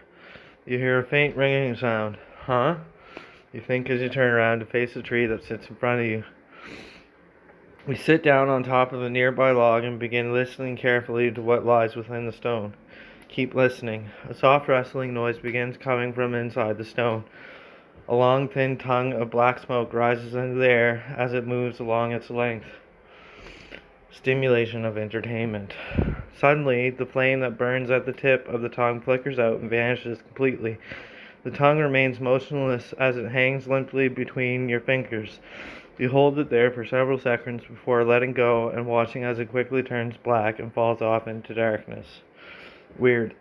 You hear a faint ringing sound. Huh? You think as you turn around to face the tree that sits in front of you. We sit down on top of a nearby log and begin listening carefully to what lies within the stone. Keep listening. A soft rustling noise begins coming from inside the stone. A long, thin tongue of black smoke rises into the air as it moves along its length. Stimulation of entertainment. Suddenly, the flame that burns at the tip of the tongue flickers out and vanishes completely. The tongue remains motionless as it hangs limply between your fingers. You hold it there for several seconds before letting go and watching as it quickly turns black and falls off into darkness. Weird.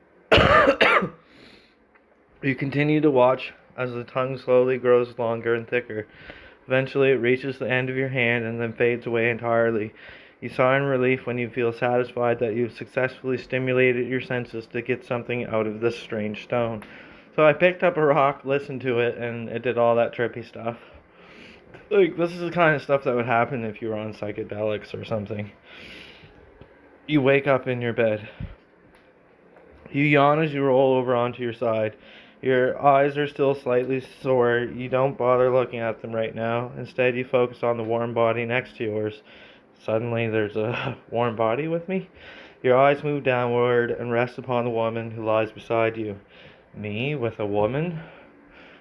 You continue to watch as the tongue slowly grows longer and thicker. Eventually, it reaches the end of your hand and then fades away entirely. You sigh in relief when you feel satisfied that you've successfully stimulated your senses to get something out of this strange stone. So I picked up a rock, listened to it, and it did all that trippy stuff. Like, this is the kind of stuff that would happen if you were on psychedelics or something. You wake up in your bed. You yawn as you roll over onto your side. Your eyes are still slightly sore. You don't bother looking at them right now. Instead, you focus on the warm body next to yours. Suddenly, there's a warm body with me. Your eyes move downward and rest upon the woman who lies beside you. Me with a woman?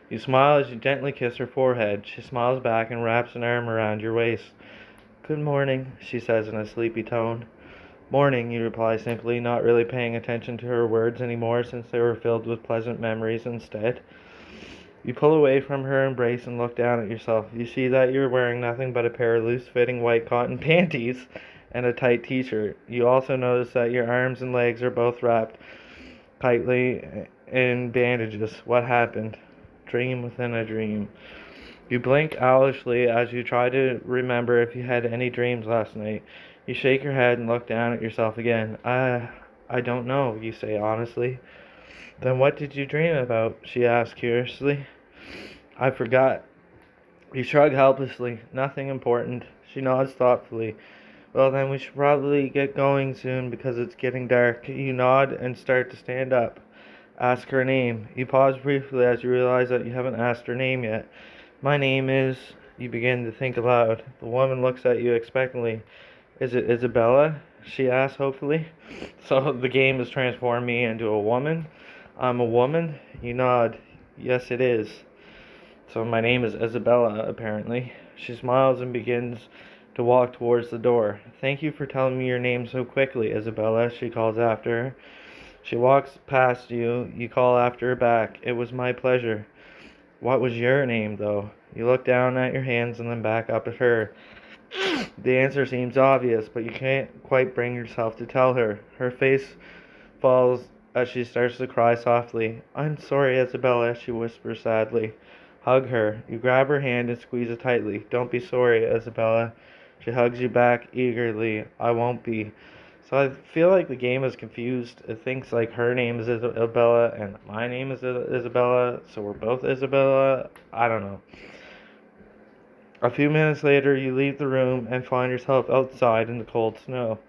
You smile as you gently kiss her forehead. She smiles back and wraps an arm around your waist. Good morning, she says in a sleepy tone. Morning, you reply simply, not really paying attention to her words anymore since they were filled with pleasant memories instead. You pull away from her embrace and look down at yourself. You see that you're wearing nothing but a pair of loose-fitting white cotton panties and a tight t-shirt. You also notice that your arms and legs are both wrapped tightly in bandages. What happened? Dream within a dream. You blink owlishly as you try to remember if you had any dreams last night. You shake your head and look down at yourself again. I don't know, you say honestly. Then what did you dream about? She asks curiously. I forgot. You shrug helplessly. Nothing important. She nods thoughtfully. Well, then we should probably get going soon because it's getting dark. You nod and start to stand up. Ask her name. You pause briefly as you realize that you haven't asked her name yet. My name is... You begin to think aloud. The woman looks at you expectantly. Is it Isabella? She asks hopefully. So the game has transformed me into a woman? I'm a woman? You nod. Yes, it is. So my name is Isabella, apparently. She smiles and begins to walk towards the door. Thank you for telling me your name so quickly, Isabella, she calls after her. She walks past you. You call after her back. It was my pleasure. What was your name, though? You look down at your hands and then back up at her. The answer seems obvious, but you can't quite bring yourself to tell her. Her face falls as she starts to cry softly. I'm sorry, Isabella, she whispers sadly. Hug her. You grab her hand and squeeze it tightly. Don't be sorry, Isabella. She hugs you back eagerly. I won't be. So I feel like the game is confused. It thinks like her name is Isabella and my name is Isabella, so we're both Isabella. I don't know. A few minutes later, you leave the room and find yourself outside in the cold snow.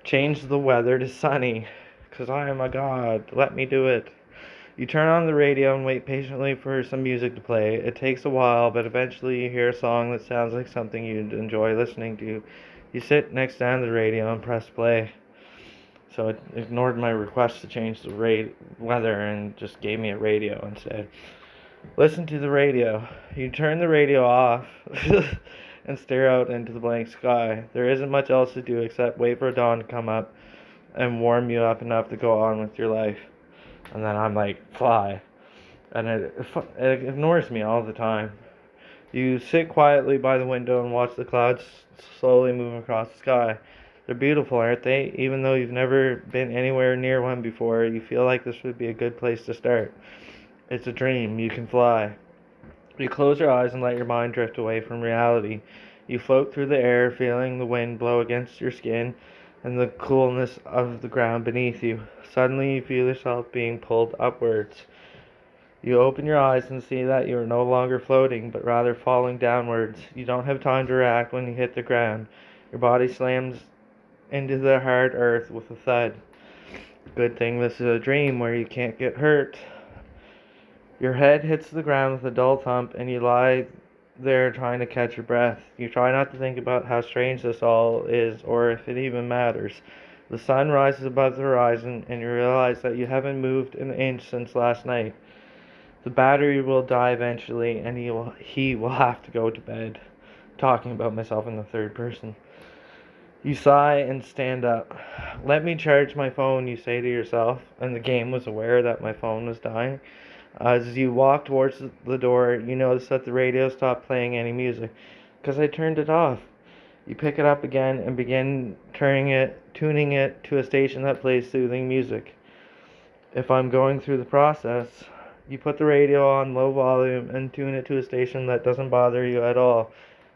Change the weather to sunny, 'cause I am a god. Let me do it. You turn on the radio and wait patiently for some music to play. It takes a while, but eventually you hear a song that sounds like something you'd enjoy listening to. You sit next down to the radio and press play. So it ignored my request to change the weather and just gave me a radio instead. Listen to the radio. You turn the radio off and stare out into the blank sky. There isn't much else to do except wait for dawn to come up and warm you up enough to go on with your life. And then I'm like, fly. And it ignores me all the time. You sit quietly by the window and watch the clouds slowly move across the sky. They're beautiful, aren't they? Even though you've never been anywhere near one before, you feel like this would be a good place to start. It's a dream. You can fly. You close your eyes and let your mind drift away from reality. You float through the air, feeling the wind blow against your skin and the coolness of the ground beneath you. Suddenly, you feel yourself being pulled upwards. You open your eyes and see that you are no longer floating, but rather falling downwards. You don't have time to react when you hit the ground. Your body slams into the hard earth with a thud. Good thing this is a dream where you can't get hurt. Your head hits the ground with a dull thump, and you lie there trying to catch your breath. You try not to think about how strange this all is, or if it even matters. The sun rises above the horizon, and you realize that you haven't moved an inch since last night. The battery will die eventually, and he will have to go to bed. Talking about myself in the third person. You sigh and stand up. Let me charge my phone, you say to yourself, and the game was aware that my phone was dying. As you walk towards the door, you notice that the radio stopped playing any music, because I turned it off. You pick it up again and begin tuning it to a station that plays soothing music. If I'm going through the process, you put the radio on low volume and tune it to a station that doesn't bother you at all.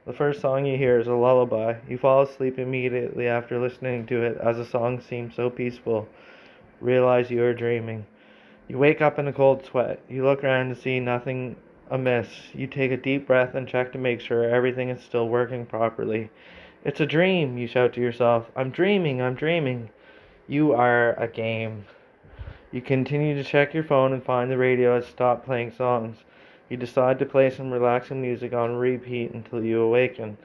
The first song you hear is a lullaby. You fall asleep immediately after listening to it, as the song seems so peaceful. Realize you are dreaming. You wake up in a cold sweat. You look around to see nothing amiss. You take a deep breath and check to make sure everything is still working properly. It's a dream, you shout to yourself. I'm dreaming, I'm dreaming. You are a game. You continue to check your phone and find the radio has stopped playing songs. You decide to play some relaxing music on repeat until you awaken.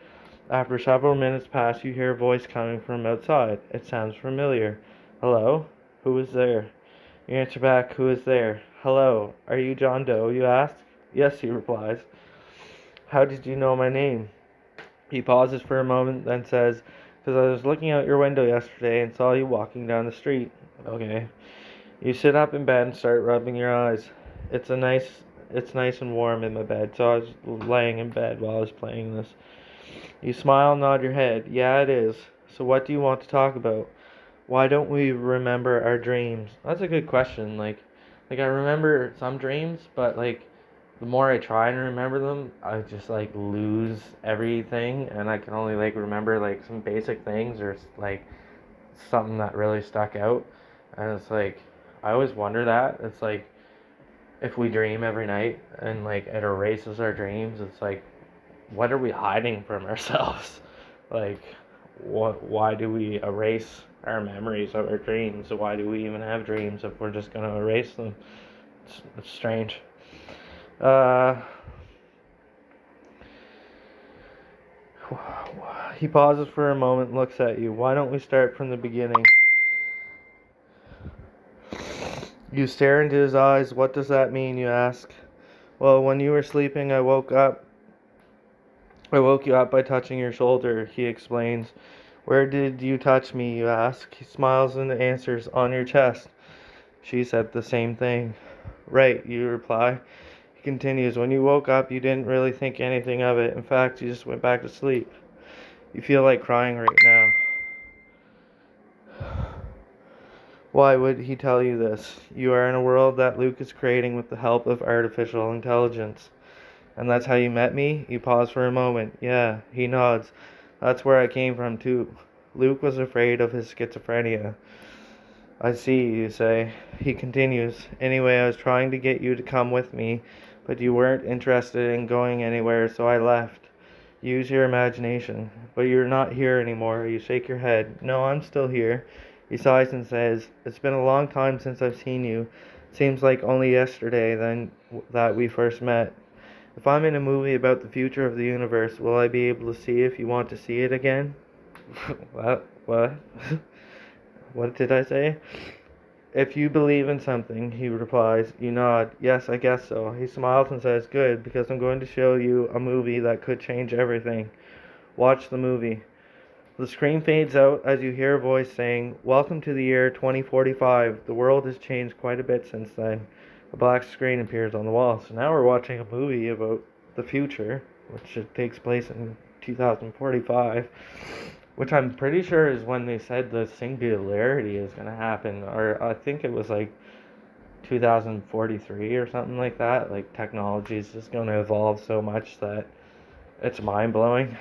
After several minutes pass, you hear a voice coming from outside. It sounds familiar. Hello? Who is there? You answer back, who is there? Hello, are you John Doe, you ask? Yes, he replies. How did you know my name? He pauses for a moment, then says, because I was looking out your window yesterday and saw you walking down the street. Okay. You sit up in bed and start rubbing your eyes. It's nice and warm in my bed, so I was laying in bed while I was playing this. You smile and nod your head. Yeah, it is. So what do you want to talk about? Why don't we remember our dreams? That's a good question. Like I remember some dreams, but like the more I try and remember them, I just like lose everything, and I can only like remember like some basic things or like something that really stuck out. And it's like I always wonder that. It's like if we dream every night and like it erases our dreams, it's like what are we hiding from ourselves? Like why do we erase our memories of our dreams? Why do we even have dreams if we're just gonna erase them? It's strange. Uh, he pauses for a moment and looks at you. Why don't we start from the beginning? You stare into his eyes. What does that mean, you ask? Well, when you were sleeping, I woke you up by touching your shoulder, he explains. Where did you touch me, you ask? He smiles and answers, on your chest. She said the same thing. Right, you reply. He continues, when you woke up, you didn't really think anything of it. In fact, you just went back to sleep. You feel like crying right now. Why would he tell you this? You are in a world that Luke is creating with the help of artificial intelligence. And that's how you met me? You pause for a moment. Yeah, he nods. That's where I came from, too. Luke was afraid of his schizophrenia. I see, you say. He continues. Anyway, I was trying to get you to come with me, but you weren't interested in going anywhere, so I left. Use your imagination. But you're not here anymore. You shake your head. No, I'm still here. He sighs and says, it's been a long time since I've seen you. Seems like only yesterday then that we first met. If I'm in a movie about the future of the universe, will I be able to see if you want to see it again? What? What did I say? If you believe in something, he replies. You nod. Yes, I guess so. He smiles and says, good, because I'm going to show you a movie that could change everything. Watch the movie. The screen fades out as you hear a voice saying, welcome to the year 2045. The world has changed quite a bit since then. A black screen appears on the wall. So now we're watching a movie about the future. which takes place in 2045, which I'm pretty sure is when they said the singularity is going to happen, or I think it was like 2043 or something like that. Like, technology is just going to evolve so much that it's mind blowing.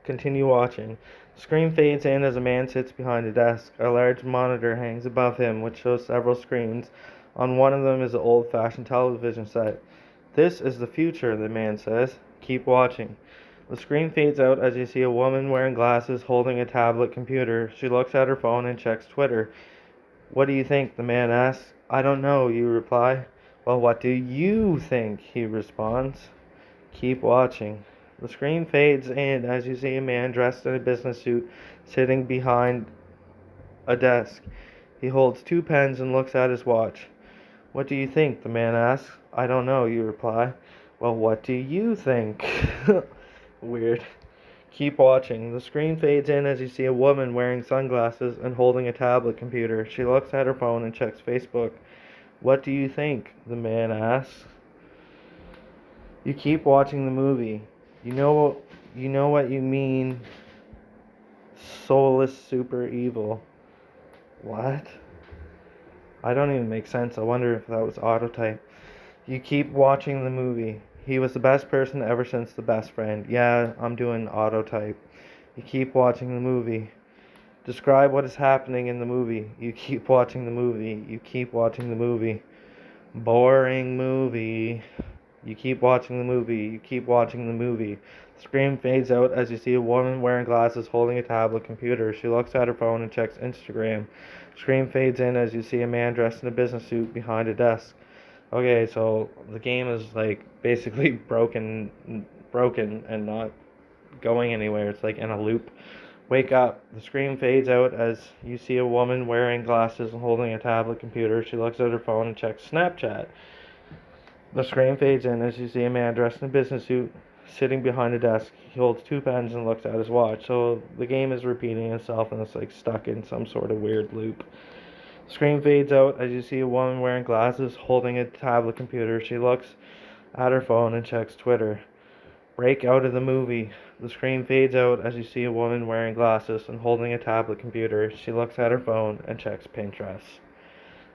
Continue watching. Screen fades in as a man sits behind a desk. A large monitor hangs above him, which shows several screens. On one of them is an old-fashioned television set. "This is the future," the man says. "Keep watching." The screen fades out as you see a woman wearing glasses holding a tablet computer. She looks at her phone and checks Twitter. "What do you think?" the man asks. "I don't know," you reply. "Well, what do you think?" he responds. Keep watching. The screen fades in as you see a man dressed in a business suit sitting behind a desk. He holds 2 pens and looks at his watch. "What do you think?" the man asks. "I don't know," you reply. "Well, what do you think?" Weird. Keep watching. The screen fades in as you see a woman wearing sunglasses and holding a tablet computer. She looks at her phone and checks Facebook. "What do you think?" the man asks. You keep watching the movie. You know what you mean. Soulless super evil. What? I don't even make sense. I wonder if that was autotype. You keep watching the movie. He was the best person ever since the best friend. Yeah, I'm doing autotype. You keep watching the movie. Describe what is happening in the movie. You keep watching the movie. You keep watching the movie. Boring movie. You keep watching the movie. You keep watching the movie. The screen fades out as you see a woman wearing glasses holding a tablet computer. She looks at her phone and checks Instagram. Screen fades in as you see a man dressed in a business suit behind a desk. Okay, so the game is like basically broken and not going anywhere. It's like in a loop. Wake up. The screen fades out as you see a woman wearing glasses and holding a tablet computer. She looks at her phone and checks Snapchat. The screen fades in as you see a man dressed in a business suit sitting behind a desk. He holds 2 pens and looks at his watch. So the game is repeating itself and it's like stuck in some sort of weird loop. The screen fades out as you see a woman wearing glasses holding a tablet computer. She looks at her phone and checks Twitter. Break out of the movie. The screen fades out as you see a woman wearing glasses and holding a tablet computer. She looks at her phone and checks Pinterest.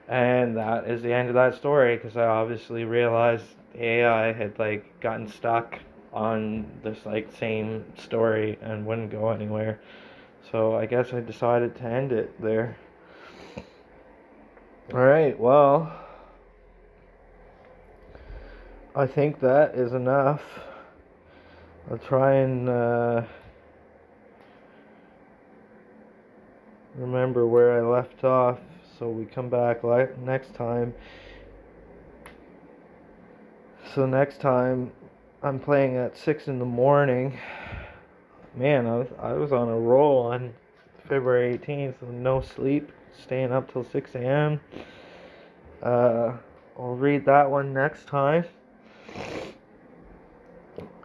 And that is the end of that story, because I obviously realized the AI had like gotten stuck on this like same story and wouldn't go anywhere. So I guess I decided to end it there. Alright, well, I think that is enough. I'll try and remember where I left off so we come back next time. So next time I'm playing at 6 in the morning. Man, I was on a roll on February 18th with no sleep, staying up till 6 a.m. I'll read that one next time.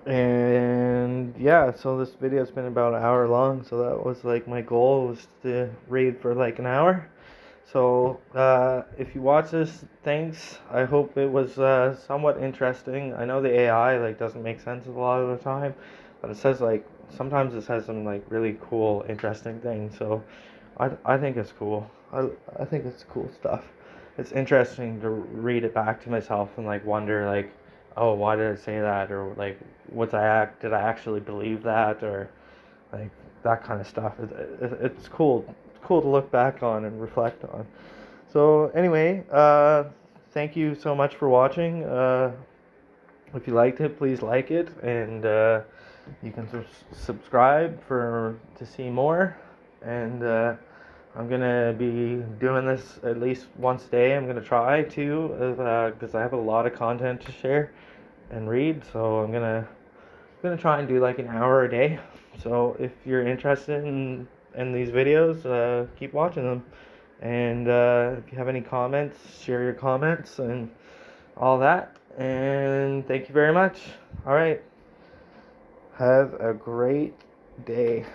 And yeah, so this video's been about an hour long, so that was like my goal, was to read for like an hour. So if you watch this, thanks. I hope it was somewhat interesting. I know the AI like doesn't make sense a lot of the time, but it says like sometimes it says some like really cool, interesting things. So I think it's cool. I think it's cool stuff. It's interesting to read it back to myself and like wonder like, oh, why did I say that, or like did I actually believe that, or like that kind of stuff. It's cool. It's cool to look back on and reflect on. So anyway, thank you so much for watching. If you liked it, please like it, and you can subscribe to see more. And I'm gonna be doing this at least once a day. I'm gonna try to, because I have a lot of content to share and read. So I'm gonna try and do like an hour a day. So if you're interested in these videos, keep watching them. And if you have any comments, share your comments and all that. And thank you very much. All right. Have a great day.